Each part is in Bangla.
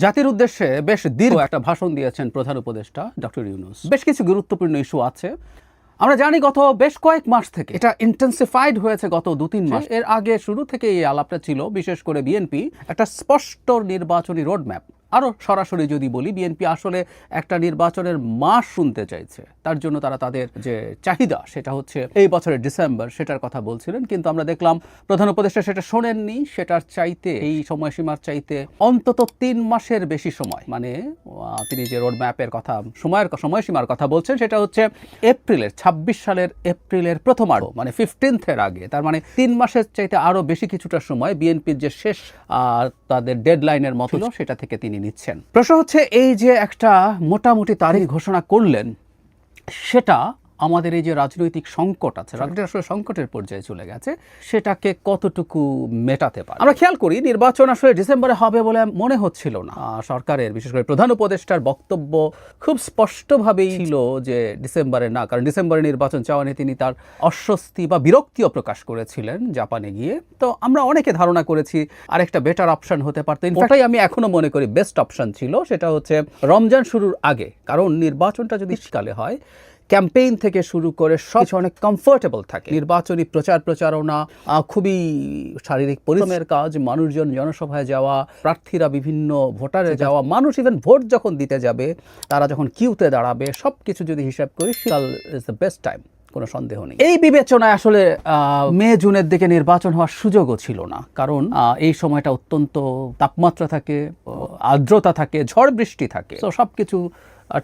জাতির উদ্দেশ্যে বেশ দীর্ঘ একটা ভাষণ দিয়েছেন প্রধান উপদেষ্টা ডক্টর ইউনূস। বেশ কিছু গুরুত্বপূর্ণ ইস্যু আছে। আমরা জানি গত বেশ কয়েক মাস থেকে এটা ইন্টেন্সিফাইড হয়েছে গত 2-3 মাস। এর আগে শুরু থেকে এই আলাপটা ছিল, বিশেষ করে বিএনপি একটা স্পষ্ট নির্বাচনী রোডম্যাপ। আরও সরাসরি যদি বলি, বিএনপি আসলে একটা নির্বাচনের মাস শুনতে চাইছে। তার জন্য তারা তাদের যে চাহিদা সেটা হচ্ছে এই বছরের ডিসেম্বর, সেটার কথা বলছিলেন। কিন্তু আমরা দেখলাম প্রধান উপদেষ্টা সেটা শোনেননি। সেটার চাইতে, এই সময়সীমার চাইতে অন্তত 3 মাসের বেশি সময়, মানে তিনি যে রোডম্যাপের কথা, সময়সীমার কথা বলছেন, সেটা হচ্ছে এপ্রিলের 26 সালের এপ্রিলের প্রথমার্ধ, মানে 15th-এর আগে। তার মানে 3 মাসের চাইতে আরও বেশি কিছুটা সময় বিএনপির যে শেষ তাদের ডেডলাইনের মতো সেটা থেকে তিনি নিচ্ছেন। প্রশ্ন হচ্ছে, এই যে একটা মোটামুটি তারিখ ঘোষণা করলেন, সেটা আমাদের এই যে রাজনৈতিক সংকট আছে, আসলে সংকটের পর্যায়ে চলে গেছে, সেটাকে কতটুকু মেটাতে পারে? আমরা খেয়াল করি, নির্বাচন আসলে ডিসেম্বরে হবে বলে মনে হচ্ছিল না। সরকারের, বিশেষ করে প্রধান উপদেষ্টার বক্তব্য খুব স্পষ্টভাবেই ছিল যে ডিসেম্বরে না, কারণ ডিসেম্বরে নির্বাচন চাওয়া নিয়ে তিনি তার অস্বস্তি বা বিরক্তিও প্রকাশ করেছিলেন জাপানে গিয়ে। তো আমরা অনেকে ধারণা করেছি আরেকটা বেটার অপশন হতে পারত। ওটাই আমি এখনো মনে করি বেস্ট অপশন ছিল, সেটা হচ্ছে রমজান শুরুর আগে। কারণ নির্বাচনটা যদি শীতকালে হয়, ক্যাম্পেইন থেকে শুরু করে সব অনেক কমফোর্টেবল থাকে। নির্বাচনী প্রচারণা খুবই শারীরিক পরিশ্রমের কাজ, মানুষজন জনসভায় যাওয়া, প্রার্থীরা বিভিন্ন ভোটারে যাওয়া, মানুষ ইভেন ভোট যখন দিতে যাবে, তারা যখন কিউতে দাঁড়াবে, সব কিছু যদি হিসাব করি, শীতকাল ইজ দ্য বেস্ট টাইম, কোনো সন্দেহ নেই। এই বিবেচনায় আসলে মে জুনের দিকে নির্বাচন হওয়ার সুযোগও ছিল না, কারণ এই সময়টা অত্যন্ত তাপমাত্রা থাকে, আর্দ্রতা থাকে, ঝড় বৃষ্টি থাকে, তো সবকিছু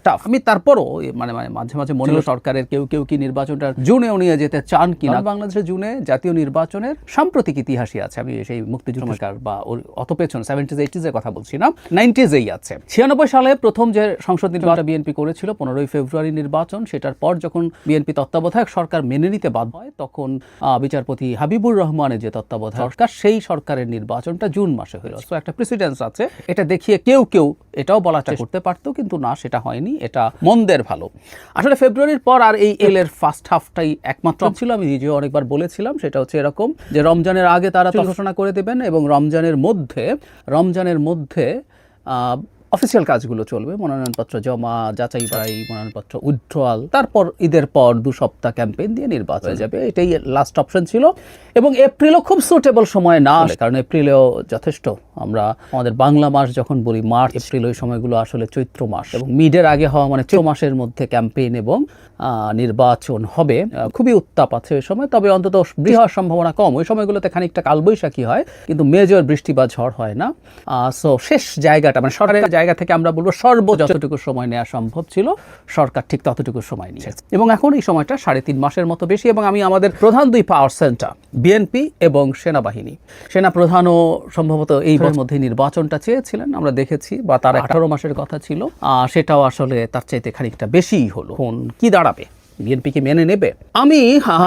টাফ। আমি তারপরও মানে মাঝে মাঝে মনে হলো সরকারের কেউ কি নির্বাচনটা জুনেও নিয়ে যেতে চান কিনা। বাংলাদেশের জুনে জাতীয় নির্বাচনের সাম্প্রতিক ইতিহাসই আছে। আমি সেই মুক্তিযুদ্ধ বা অত পেছন 70s 80s এর কথা বলছি না, 90s-এই আছে। 96 সালে প্রথম যে সংসদ নির্বাচন বিএনপি করেছিল, 15ই ফেব্রুয়ারি নির্বাচন, সেটার পর যখন বিএনপি তত্ত্বাবধায়ক সরকার মেনে নিতে বাধ্য হয়, তখন বিচারপতি হাবিবুর রহমানের যে তত্ত্বাবধায়ক সরকার, সেই সরকারের নির্বাচনটা জুন মাসে হলো। তো একটা প্রেসিডেন্স আছে। এটা দেখিয়ে কেউ এটাও বলা চেষ্টা করতে পারতো, কিন্তু না, সেটা হয়নি। এটা মন্দের ভালো। আসলে ফেব্রুয়ারির পর আর এই এলের ফার্স্ট হাফটাই একমাত্র ছিল। আমি নিজেও অনেকবার বলেছিলাম, সেটা হচ্ছে এরকম যে রমজানের আগে তারা ঘোষণা করে দেবেন এবং রমজানের মধ্যে অফিসিয়াল কাজগুলো চলবে, মনোনয়নপত্র জমা, যাচাই বাছাই, মনোনয়নপত্র উইথড্রয়াল, তারপর ঈদের পর 2 সপ্তাহ ক্যাম্পেইন দিয়ে নির্বাচন হয়ে যাবে। এটাই লাস্ট অপশন ছিল। এবং এপ্রিলও খুব সুটেবল সময় না, কারণ এপ্রিলেও যথেষ্ট, আমরা আমাদের বাংলা মাস যখন বলি মার্চ, এপ্রিল, ওই সময়গুলো আসলে চৈত্র মাস, এবং মিডের আগে হওয়া মানে 6 মাসের মধ্যে ক্যাম্পেইন এবং নির্বাচন হবে। খুবই উত্তাপ আছে ওই সময়, তবে অন্তত বৃষ্টি হওয়ার সম্ভাবনা কম। ওই সময়গুলোতে খানিকটা কালবৈশাখী হয়, কিন্তু মেজর বৃষ্টি বা ঝড় হয় না। সো শেষ জায়গাটা, মানে সরকারের জায়গা থেকে আমরা বলবো সর্বোচ্চ যতটুকু সময় নেওয়া সম্ভব ছিল, সরকার ঠিক ততটুকু সময় নিয়েছে। এবং এখন এই সময়টা 3.5 মাসের মতো বেশি। এবং আমি আমাদের প্রধান 2 পাওয়ার সেন্টার, বিএনপি এবং সেনাবাহিনী, সেনাপ্রধানও সম্ভবত এই বছরের মধ্যে নির্বাচনটা চেয়েছিলেন, আমরা দেখেছি, বা তার 18 মাসের কথা ছিল, সেটাও আসলে তার চাইতে খানিকটা বেশিই হলো। কি দাঁড়াবে? বিএনপি কি মেনে নেবে? আমি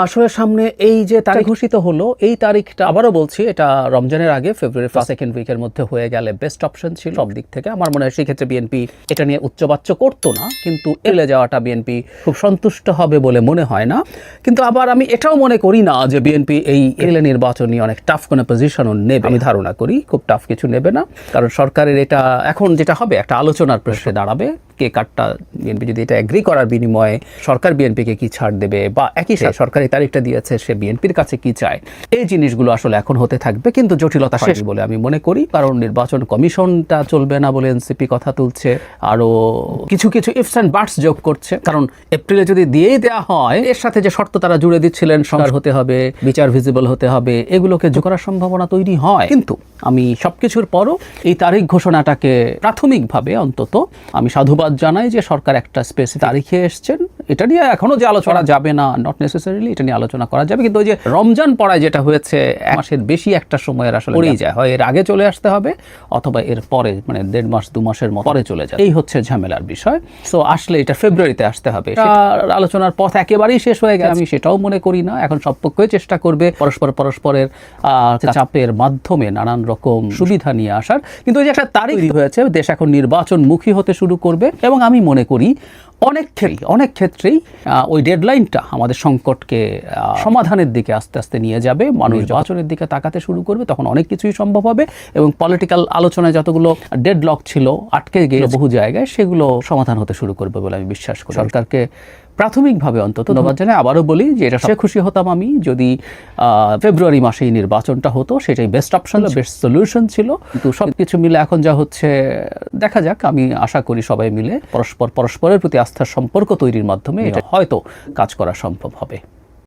আসলে সামনে এই যে তারিখ ঘোষিত হলো, এই তারিখটা আবারও বলছি, এটা রমজানের আগে ফেব্রুয়ারি 2nd উইকের মধ্যে হয়ে গেলে বেস্ট অপশন ছিল সব দিক থেকে। আমার মনে হয় সেই ক্ষেত্রে বিএনপি এটা নিয়ে উচ্চবাচ্য করতো না, কিন্তু এলে যাওয়াটা বিএনপি খুব সন্তুষ্ট হবে বলে মনে হয় না। কিন্তু আবার আমি এটাও মনে করি না যে বিএনপি এই এলে নির্বাচন নিয়ে অনেক টাফ কোনো পজিশনও নেবে। আমি ধারণা করি খুব টাফ কিছু নেবে না, কারণ সরকারের এটা এখন যেটা হবে একটা আলোচনার প্রশ্নে দাঁড়াবে, কে কারটা, বিএনপি যদি এটা এগ্রি করার বিনিময়ে সরকার বিএনপিকে কি ছাড় দেবে, বা একই সাথে সরকারি তারিখটা দিয়েছে, সে বিএনপির কাছে কি চায়, এই জিনিসগুলো আসলে এখন হতে থাকবে। কিন্তু জটিলতা শেষ বলে আমি মনে করি, কারণ নির্বাচন কমিশনটা চলবে না বলে এনসিপি কথা তুলছে, আরো কিছু ইফস অ্যান্ড বাটস যোগ করছে। কারণ এপ্রিলে যদি দিয়েই দেওয়া হয়, এর সাথে যে শর্ত তারা জুড়ে দিচ্ছিলেন, সংস্কার হতে হবে, বিচার ভিজিবল হতে হবে, এগুলোকে যোগ করার সম্ভাবনা তৈরি হয়। কিন্তু আমি সবকিছুর পরও এই তারিখ ঘোষণাটাকে প্রাথমিকভাবে অন্তত আমি সাধুবাদ জানাই যে সরকার একটা স্পেসিফিক তারিখে এসছেন। এটা নিয়ে এখনো যে আলোচনা যাবে না, নট নেসেসারিলি, এটা নিয়ে আলোচনা করা যাবে, কিন্তু ওই যে রমজান পড়ায় যেটা হয়েছে, 1 মাসের বেশি একটা সময়ের আসলে পড়েই যায়, হয় এর আগে চলে আসতে হবে অথবা এর পরে, মানে 1.5 মাস 2 মাসের পরে চলে যায়। এই হচ্ছে ঝামেলার বিষয়। সো আসলে এটা ফেব্রুয়ারিতে আসতে হবে। আলোচনার পথ একেবারেই শেষ হয়ে গেছে আমি সেটাও মনে করি না। এখন সব পক্ষই চেষ্টা করবে পরস্পরের চাপের মাধ্যমে নানান রকম সুবিধা নিয়ে আসার। কিন্তু ওই যে একটা তারিখ হয়েছে, দেশ এখন নির্বাচনমুখী হতে শুরু করবে, এবং আমি মনে করি অনেক ক্ষেত্রেই ওই ডেডলাইনটা আমাদের সংকটকে সমাধানের দিকে আস্তে আস্তে নিয়ে যাবে। মানুষ নির্বাচনের দিকে তাকাতে শুরু করবে, তখন অনেক কিছুই সম্ভব হবে এবং পলিটিক্যাল আলোচনায় যতগুলো ডেডলক ছিল, আটকে গিয়ে বহু জায়গায়, সেগুলো সমাধান হতে শুরু করবে বলে আমি বিশ্বাস করি। সরকারকে প্রাথমিকভাবে অন্তত ধন্যবাদ জানাই। আবারও বলি যে এটা সে খুশি হতাম আমি যদি ফেব্রুয়ারি মাসে এই নির্বাচনটা হতো, সেটাই বেস্ট অপশন, বেস্ট সলিউশন ছিল। কিন্তু সব কিছু মিলে এখন যা হচ্ছে দেখা যাক। আমি আশা করি সবাই মিলে পরস্পরের প্রতি আস্থার সম্পর্ক তৈরির মাধ্যমে এটা হয়তো কাজ করা সম্ভব হবে।